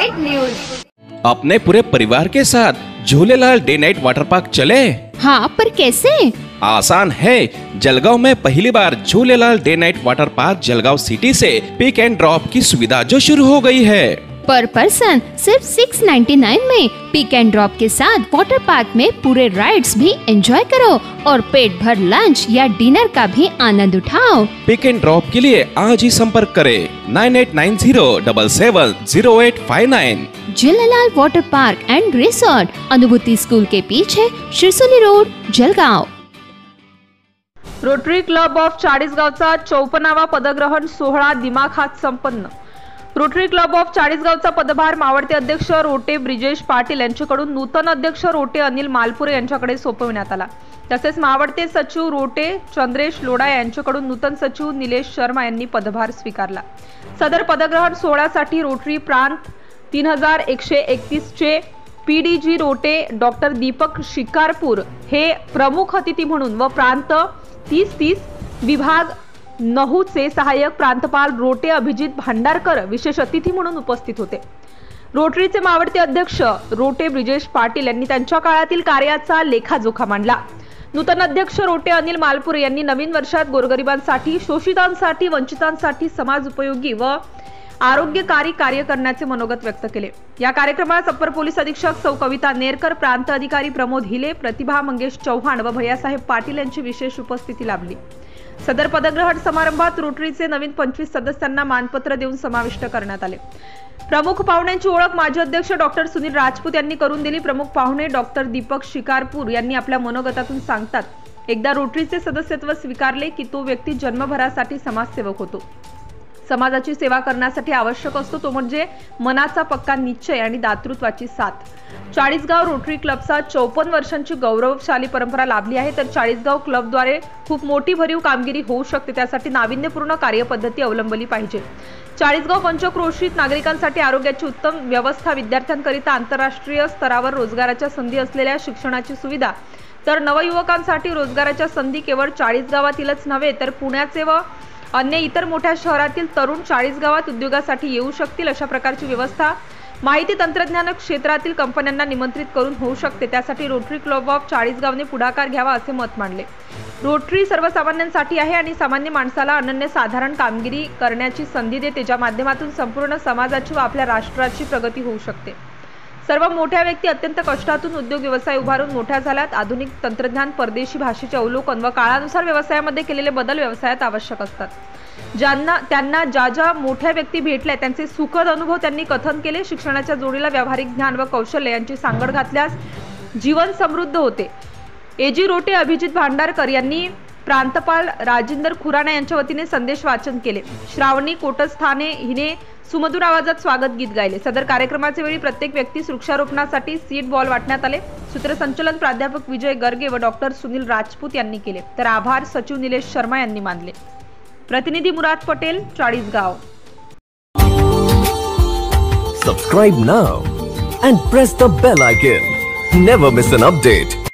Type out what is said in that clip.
Knight news. अपने पूरे परिवार के साथ Jhulelal day night water park चले? हाँ, पर कैसे? आसान है। जलगांव में पहली बार Jhulelal day night water park Jalgaon city से पिक एंड ड्रॉप की सुविधा जो शुरू हो गई है। पर पर्सन सिर्फ 699 में पिक एंड ड्रॉप के साथ वाटर पार्क में पूरे राइड्स भी एंजॉय करो और पेट भर लंच या डिनर का भी आनंद उठाओ। पिक एंड ड्रॉप के लिए आज ही संपर्क करें 9890770859। Jhulelal water park and resort, Anubhuti school के पीछे, Shirsoli road, Jalgaon. Rotary club of चाळीसगावचा 54वा पदग्रहण सोहळा दिमाखात संपन्न। रोटरी क्लब ऑफ चाळीसगावचा पदभार मावळते अध्यक्ष रोटे ब्रिजेश पाटील यांच्याकडून नूतन अध्यक्ष रोटे अनिल मालपुरे यांच्याकडे सोपविण्यात आला। तसेच मावळते सचिव रोटे चंद्रेश लोढा यांच्याकडून नूतन सचिव निलेश शर्मा यांनी पदभार स्वीकारला। सदर पदग्रहण सोहळ्यासाठी रोटरी प्रांत 3131 चे पीडीजी रोटे डॉक्टर दीपक शिकारपूर हे प्रमुख अतिथी म्हणून व प्रांत 30 विभाग 9 चे सहाय्यक प्रांतपाल रोटे अभिजित भांडारकर विशेष अतिथी म्हणून उपस्थित होते। रोटरीचे मावळते अध्यक्ष रोटे ब्रिजेश पाटील यांनी त्यांच्या काळातील कार्याचा लेखाजोखा मांडला। नूतन अध्यक्ष रोटे अनिल मालपुरे यांनी नवीन वर्षात गोरगरिबांसाठी, शोषितांसाठी, वंचितांसाठी समाज उपयोगी व आरोग्यकारी कार्य करण्याचे मनोगत व्यक्त केले। या कार्यक्रमात अप्पर पोलीस अधीक्षक सौ कविता नेरकर, प्रांत अधिकारी प्रमोद हिले, प्रतिभा मंगेश चौहान व भैयासाहेब पाटील यांची विशेष उपस्थिती लाभली। सदर पदग्रहण समारंभात रोटरीचे नवीन 25 सदस्यांना मानपत्र देऊन समाविष्ट करण्यात आले। प्रमुख पाहुण्यांची ओळख माजी अध्यक्ष डॉक्टर सुनील राजपूत यांनी करून दिली। प्रमुख पाहुणे डॉक्टर दीपक शिकारपूर यांनी आपल्या मनोगतातून सांगतात, एकदा रोटरीचे सदस्यत्व स्वीकारले की तो व्यक्ती जन्मभरासाठी समाजसेवक होतो। समाजाची सेवा करण्यासाठी आवश्यक असतो तो म्हणजे मनाचा पक्का निश्चय आणि दातृत्वाची साथ। चाळीसगाव रोटरी क्लबचा 54 वर्षांची गौरवशाली परंपरा लाभली आहे। तर चाळीसगाव क्लबद्वारे खूप मोठी भरीव कामगिरी होऊ शकते, त्यासाठी नाविन्यपूर्ण कार्यपद्धती अवलंबली पाहिजे। चाळीसगाव पंचक्रोशीत नागरिकांसाठी आरोग्याची उत्तम व्यवस्था, विद्यार्थ्यांकरिता आंतरराष्ट्रीय स्तरावर रोजगाराच्या संधी असलेल्या शिक्षणाची सुविधा, तर नवयुवकांसाठी रोजगाराच्या संधी केवळ चाळीसगावातीलच नव्हे तर पुण्याचे व अन्य इतर मोठ्या शहरातील तरुण चाळीसगावात उद्योगासाठी येऊ शकतील अशा प्रकारची व्यवस्था माहिती तंत्रज्ञान क्षेत्रातील कंपन्यांना निमंत्रित करून होऊ शकते। त्यासाठी रोटरी क्लब ऑफ चाळीसगावने पुढाकार घ्यावा असे मत मांडले। रोटरी सर्वसामान्यांसाठी आहे आणि सामान्य माणसाला अनन्यसाधारण कामगिरी करण्याची संधी देते, ज्या माध्यमातून संपूर्ण समाजाची व आपल्या राष्ट्राची प्रगती होऊ शकते। सर्व मोठ्या व्यक्ती अत्यंत कष्टातून उद्योग व्यवसाय उभारून मोठ्या झाल्यात। आधुनिक तंत्रज्ञान, परदेशी भाषेचे अवलोकन व काळानुसार व्यवसायामध्ये केलेले बदल व्यवसायात आवश्यक असतात। त्यांना ज्या मोठ्या व्यक्ती भेटल्या त्यांचे सुखद अनुभव त्यांनी कथन केले। शिक्षणाच्या जोडीला व्यावहारिक ज्ञान व कौशल्य यांची सांगड घातल्यास जीवन समृद्ध होते। एजी रोटे अभिजित भांडारकर यांनी प्रांतपाल राजेंद्र खुराना यांच्या वतीने संदेश वाचन केले। श्रावणी कोटस्थाने हिने सुमधुर आवाजात स्वागत गीत गायले। सदर कार्यक्रमाच्या वेळी प्रत्येक व्यक्ती वृक्षारोपणासाठी सीड बॉल वाटण्यात आले। सूत्रसंचालन प्राध्यापक विजय गर्गे व डॉक्टर सुनील राजपूत यांनी केले, तर आभार सचिव निलेश शर्मा यांनी मानले। प्रतिनिधी मुराद Patel, Chalisgaon. Subscribe now and press the bell icon. Never miss an update.